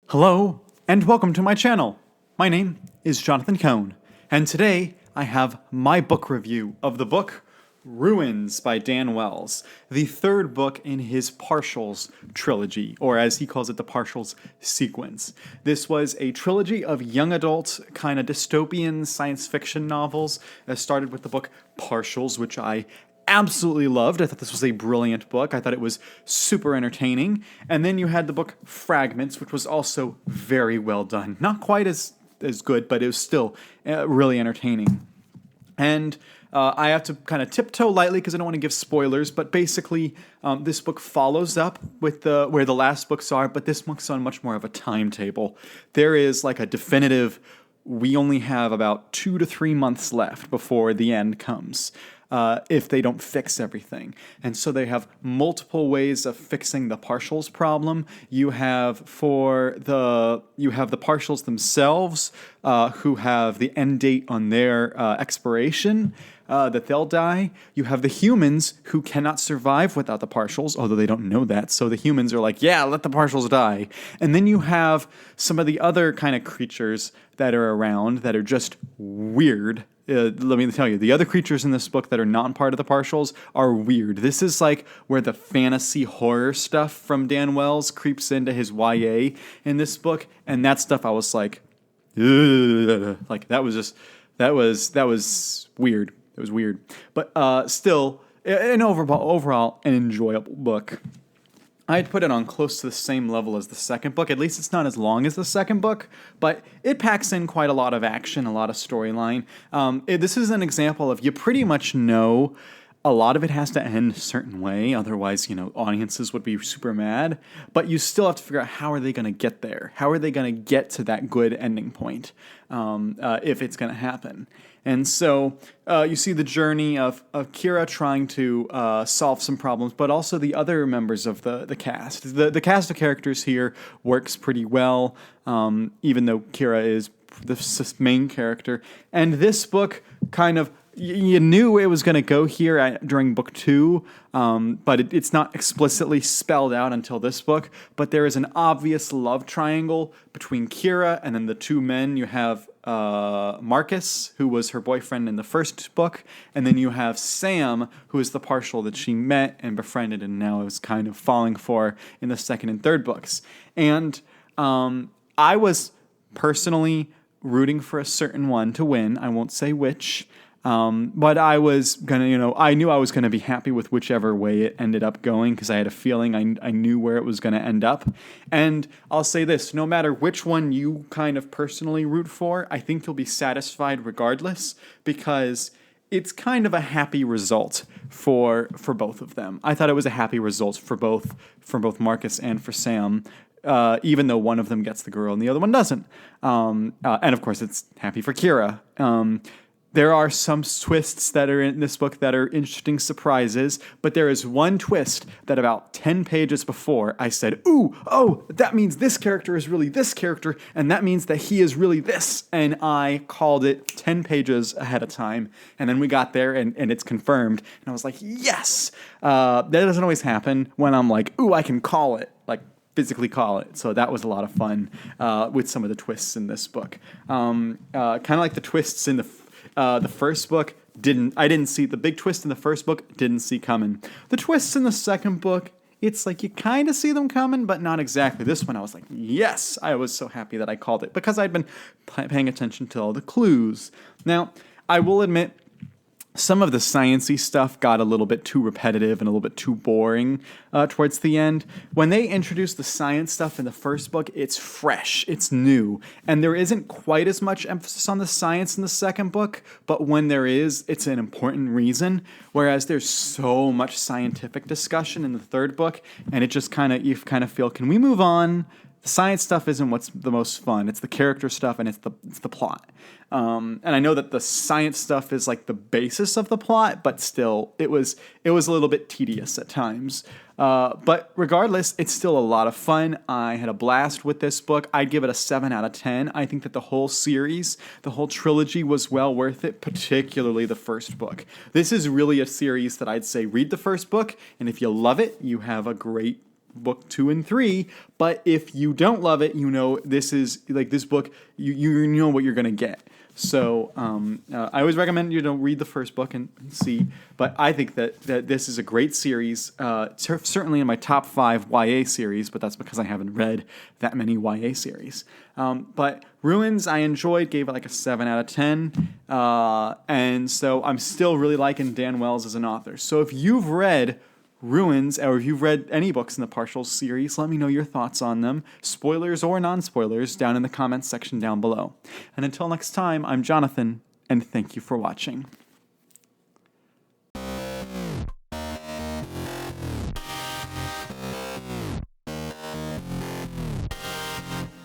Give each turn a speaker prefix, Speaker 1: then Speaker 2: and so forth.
Speaker 1: Hello, and welcome to my channel. My name is Jonathan Cohn, and today I have my book review of the book Ruins by Dan Wells, the third book in his Partials trilogy, or as he calls it, the Partials sequence. This was a trilogy of young adult, kind of dystopian science fiction novels that started with the book Partials, which I absolutely loved. I thought this was a brilliant book. I thought it was super entertaining. And then you had the book Fragments, which was also very well done. Not quite as good, but it was still really entertaining. And I have to kind of tiptoe lightly because I don't want to give spoilers, but basically this book follows up with where the last books are, but this book's on much more of a timetable. There is like a definitive, we only have about 2 to 3 months left before the end comes. If they don't fix everything. And so they have multiple ways of fixing the partials problem. You have the partials themselves, who have the end date on their expiration, that they'll die. You have the humans who cannot survive without the partials, although they don't know that. So the humans are like, yeah, let the partials die. And then you have some of the other kind of creatures that are around that are just weird. Let me tell you, the other creatures in this book that are not part of the partials are weird. This is like where the fantasy horror stuff from Dan Wells creeps into his YA in this book, and that stuff I was like, ugh. Like that was weird. It was weird, but still, an overall an enjoyable book. I'd put it on close to the same level as the second book. At least it's not as long as the second book, but it packs in quite a lot of action, a lot of storyline. This is an example of you pretty much know a lot of it has to end a certain way. Otherwise, audiences would be super mad. But you still have to figure out how are they going to get there? How are they going to get to that good ending point if it's going to happen? And so you see the journey of Kira trying to solve some problems, but also the other members of the cast. The cast of characters here works pretty well, even though Kira is the main character. And this book kind of, you knew it was going to go here during book 2, but it's not explicitly spelled out until this book. But there is an obvious love triangle between Kira and then the two men. You have Marcus, who was her boyfriend in the first book, and then you have Sam, who is the partial that she met and befriended and now is kind of falling for in the second and third books. And I was personally rooting for a certain one to win. I won't say which. But I was gonna, I knew I was gonna be happy with whichever way it ended up going because I had a feeling I knew where it was gonna end up. And I'll say this, no matter which one you kind of personally root for, I think you'll be satisfied regardless because it's kind of a happy result for both of them. I thought it was a happy result for both Marcus and for Sam. Even though one of them gets the girl and the other one doesn't. And of course, it's happy for Kira. There are some twists that are in this book that are interesting surprises, but there is one twist that about 10 pages before I said, that means this character is really this character, and that means that he is really this, and I called it 10 pages ahead of time, and then we got there, and it's confirmed, and I was like, yes! That doesn't always happen when I'm like, I can call it, like, physically call it. So that was a lot of fun with some of the twists in this book. Kind of like the twists in the first book, I didn't see the big twist in the first book, didn't see coming. The twists in the second book, it's like you kind of see them coming, but not exactly. This one, I was like, yes, I was so happy that I called it because I'd been paying attention to all the clues. Now, I will admit, some of the science-y stuff got a little bit too repetitive and a little bit too boring towards the end. When they introduced the science stuff in the first book, it's fresh, it's new, and there isn't quite as much emphasis on the science in the second book, but when there is, it's an important reason, whereas there's so much scientific discussion in the third book, and it just you kind of feel, can we move on? The science stuff isn't what's the most fun. It's the character stuff and it's the plot. And I know that the science stuff is like the basis of the plot, but still, it was a little bit tedious at times. But regardless, it's still a lot of fun. I had a blast with this book. I'd give it a 7 out of 10. I think that the whole series, the whole trilogy was well worth it, particularly the first book. This is really a series that I'd say read the first book, and if you love it, you have a great book 2 and 3. But if you don't love it, you know this is like this book. You know what you're gonna get. So I always recommend you don't read the first book and see. But I think that this is a great series. Certainly in my top 5 YA series, but that's because I haven't read that many YA series. But Ruins I enjoyed, gave it like a 7 out of 10. And so I'm still really liking Dan Wells as an author. So if you've read Ruins, or if you've read any books in the Partials series, let me know your thoughts on them, spoilers or non-spoilers, down in the comments section down below. And until next time, I'm Jonathan, and thank you for watching.